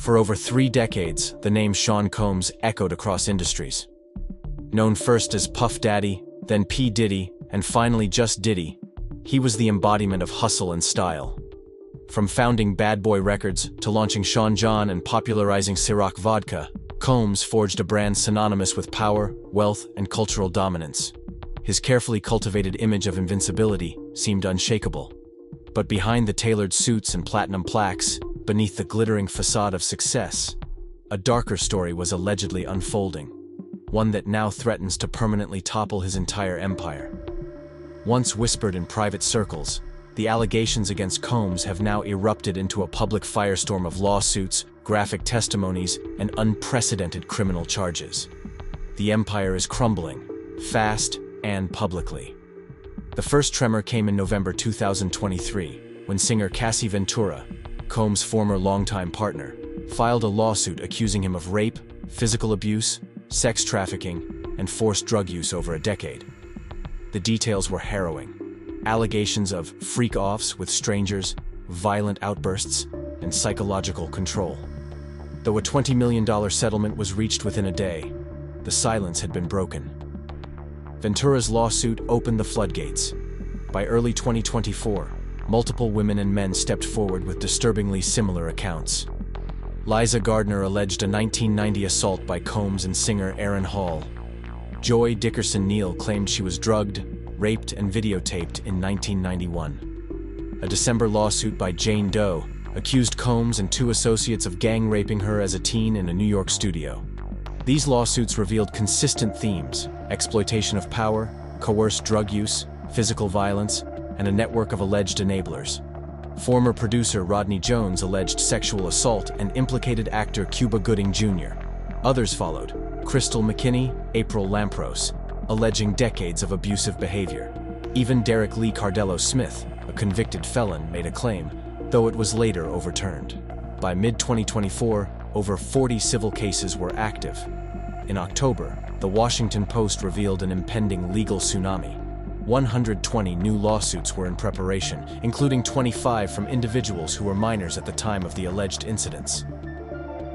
For over 3 decades, the name Sean Combs echoed across industries. Known first as Puff Daddy, then P. Diddy, and finally just Diddy, he was the embodiment of hustle and style. From founding Bad Boy Records to launching Sean John and popularizing Ciroc vodka, Combs forged a brand synonymous with power, wealth, and cultural dominance. His carefully cultivated image of invincibility seemed unshakable. But behind the tailored suits and platinum plaques, beneath the glittering facade of success, a darker story was allegedly unfolding, one that now threatens to permanently topple his entire empire. Once whispered in private circles, the allegations against Combs have now erupted into a public firestorm of lawsuits, graphic testimonies, and unprecedented criminal charges. The empire is crumbling, fast and publicly. The first tremor came in November 2023, when singer Cassie Ventura, Combs' former longtime partner, filed a lawsuit accusing him of rape, physical abuse, sex trafficking, and forced drug use over a decade. The details were harrowing. Allegations of freak-offs with strangers, violent outbursts, and psychological control. Though a $20 million settlement was reached within a day, the silence had been broken. Ventura's lawsuit opened the floodgates. By early 2024, multiple women and men stepped forward with disturbingly similar accounts. Liza Gardner alleged a 1990 assault by Combs and singer Aaron Hall. Joy Dickerson-Neal claimed she was drugged, raped, and videotaped in 1991. A December lawsuit by Jane Doe accused Combs and 2 associates of gang raping her as a teen in a New York studio. These lawsuits revealed consistent themes: exploitation of power, coerced drug use, physical violence, and a network of alleged enablers. Former producer Rodney Jones alleged sexual assault and implicated actor Cuba Gooding Jr. Others followed: Crystal McKinney, April Lampros, alleging decades of abusive behavior. Even Derek Lee Cardello Smith, a convicted felon, made a claim, though it was later overturned. By mid-2024, over 40 civil cases were active. In October, the Washington Post revealed an impending legal tsunami. 120 new lawsuits were in preparation, including 25 from individuals who were minors at the time of the alleged incidents.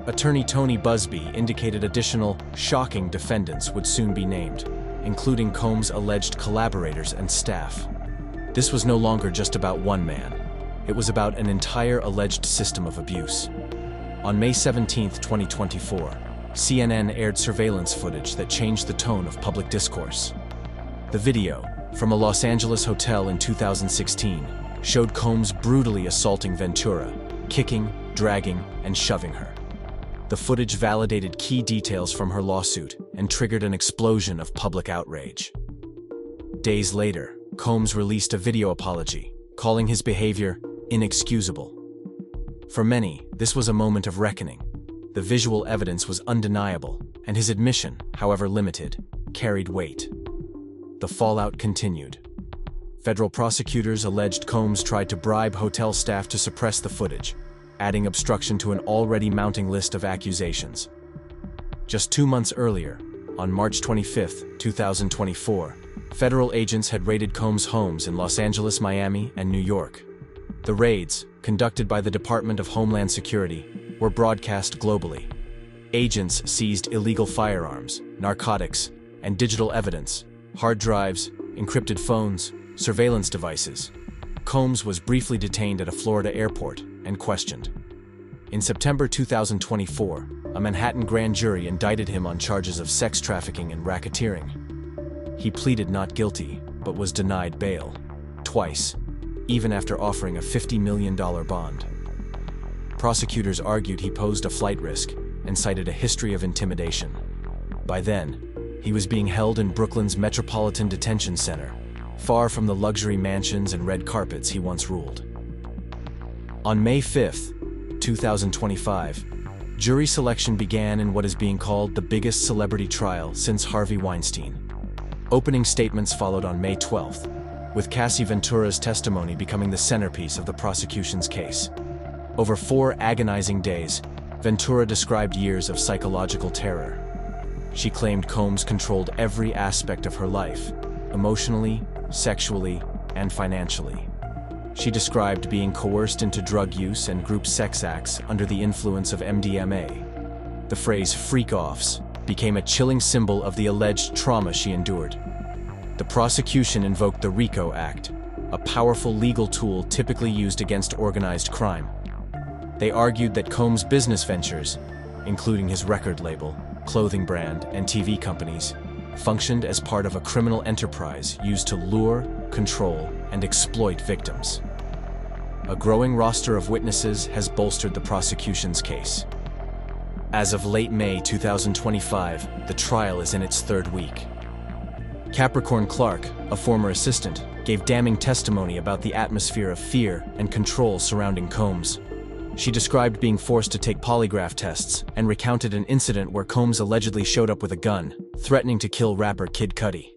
Attorney Tony Busby indicated additional, shocking defendants would soon be named, including Combs' alleged collaborators and staff. This was no longer just about one man. It was about an entire alleged system of abuse. On May 17, 2024, CNN aired surveillance footage that changed the tone of public discourse. The video, from a Los Angeles hotel in 2016, showed Combs brutally assaulting Ventura, kicking, dragging, and shoving her. The footage validated key details from her lawsuit and triggered an explosion of public outrage. Days later, Combs released a video apology, calling his behavior inexcusable. For many, this was a moment of reckoning. The visual evidence was undeniable, and his admission, however limited, carried weight. The fallout continued. Federal prosecutors alleged Combs tried to bribe hotel staff to suppress the footage, adding obstruction to an already mounting list of accusations. Just 2 months earlier, on March 25, 2024, federal agents had raided Combs' homes in Los Angeles, Miami, and New York. The raids, conducted by the Department of Homeland Security, were broadcast globally. Agents seized illegal firearms, narcotics, and digital evidence, hard drives, encrypted phones, surveillance devices. Combs was briefly detained at a Florida airport and questioned. In September 2024, a Manhattan grand jury indicted him on charges of sex trafficking and racketeering. He pleaded not guilty, but was denied bail, twice, even after offering a $50 million bond. Prosecutors argued he posed a flight risk and cited a history of intimidation. By then, he was being held in Brooklyn's Metropolitan Detention Center, far from the luxury mansions and red carpets he once ruled. On May 5, 2025, jury selection began in what is being called the biggest celebrity trial since Harvey Weinstein. Opening statements followed on May 12th, with Cassie Ventura's testimony becoming the centerpiece of the prosecution's case. Over 4 agonizing days, Ventura described years of psychological terror. She claimed Combs controlled every aspect of her life, emotionally, sexually, and financially. She described being coerced into drug use and group sex acts under the influence of MDMA. The phrase freak-offs became a chilling symbol of the alleged trauma she endured. The prosecution invoked the RICO Act, a powerful legal tool typically used against organized crime. They argued that Combs' business ventures, including his record label, clothing brand, and TV companies, functioned as part of a criminal enterprise used to lure, control, and exploit victims. A growing roster of witnesses has bolstered the prosecution's case. As of late May 2025, the trial is in its third week. Capricorn Clark, a former assistant, gave damning testimony about the atmosphere of fear and control surrounding Combs. She described being forced to take polygraph tests and recounted an incident where Combs allegedly showed up with a gun, threatening to kill rapper Kid Cudi.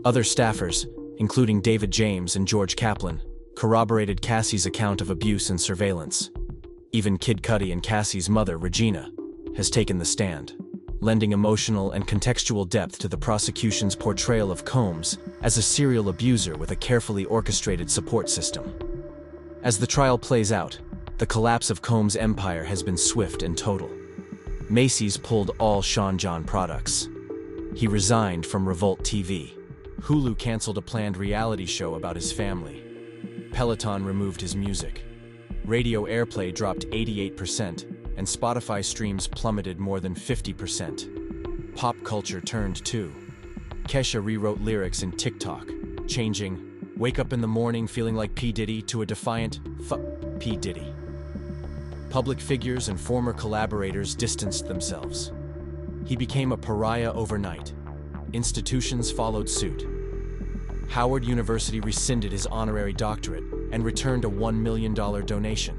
Other staffers, including David James and George Kaplan, corroborated Cassie's account of abuse and surveillance. Even Kid Cudi and Cassie's mother, Regina, has taken the stand, lending emotional and contextual depth to the prosecution's portrayal of Combs as a serial abuser with a carefully orchestrated support system. As the trial plays out, the collapse of Combs' empire has been swift and total. Macy's pulled all Sean John products. He resigned from Revolt TV. Hulu canceled a planned reality show about his family. Peloton removed his music. Radio airplay dropped 88%, and Spotify streams plummeted more than 50%. Pop culture turned too. Kesha rewrote lyrics in TikTok, changing "Wake up in the morning feeling like P. Diddy" to a defiant "Fuck P. Diddy." Public figures and former collaborators distanced themselves. He became a pariah overnight. Institutions followed suit. Howard University rescinded his honorary doctorate and returned a $1 million donation.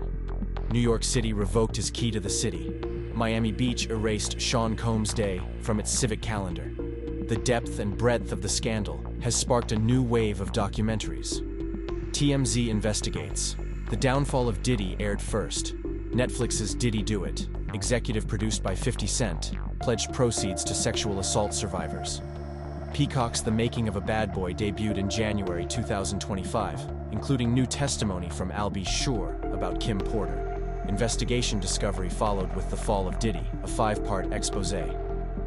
New York City revoked his key to the city. Miami Beach erased Sean Combs' Day from its civic calendar. The depth and breadth of the scandal has sparked a new wave of documentaries. TMZ investigates. The downfall of Diddy aired first. Netflix's Diddy Do It, executive produced by 50 Cent, pledged proceeds to sexual assault survivors. Peacock's The Making of a Bad Boy debuted in January 2025, including new testimony from Albie Shore about Kim Porter. Investigation Discovery followed with The Fall of Diddy, a 5-part exposé.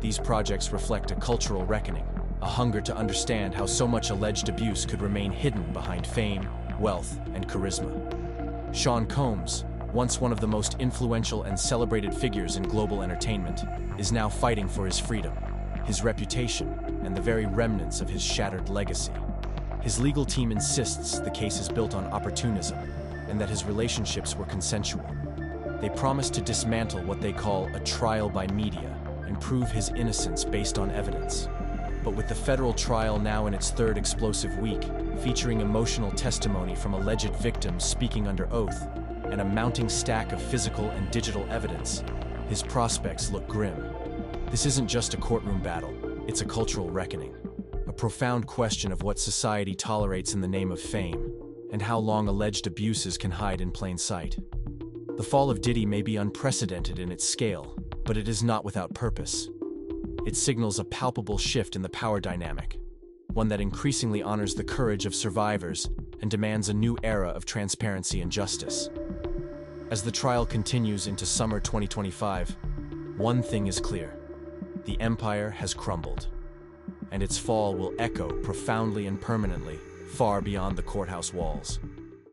These projects reflect a cultural reckoning, a hunger to understand how so much alleged abuse could remain hidden behind fame, wealth, and charisma. Sean Combs, once one of the most influential and celebrated figures in global entertainment, is now fighting for his freedom, his reputation, and the very remnants of his shattered legacy. His legal team insists the case is built on opportunism and that his relationships were consensual. They promise to dismantle what they call a trial by media and prove his innocence based on evidence. But with the federal trial now in its third explosive week, featuring emotional testimony from alleged victims speaking under oath, and a mounting stack of physical and digital evidence, his prospects look grim. This isn't just a courtroom battle, it's a cultural reckoning. A profound question of what society tolerates in the name of fame, and how long alleged abuses can hide in plain sight. The fall of Diddy may be unprecedented in its scale, but it is not without purpose. It signals a palpable shift in the power dynamic, one that increasingly honors the courage of survivors and demands a new era of transparency and justice. As the trial continues into summer 2025, one thing is clear: the empire has crumbled, and its fall will echo profoundly and permanently far beyond the courthouse walls.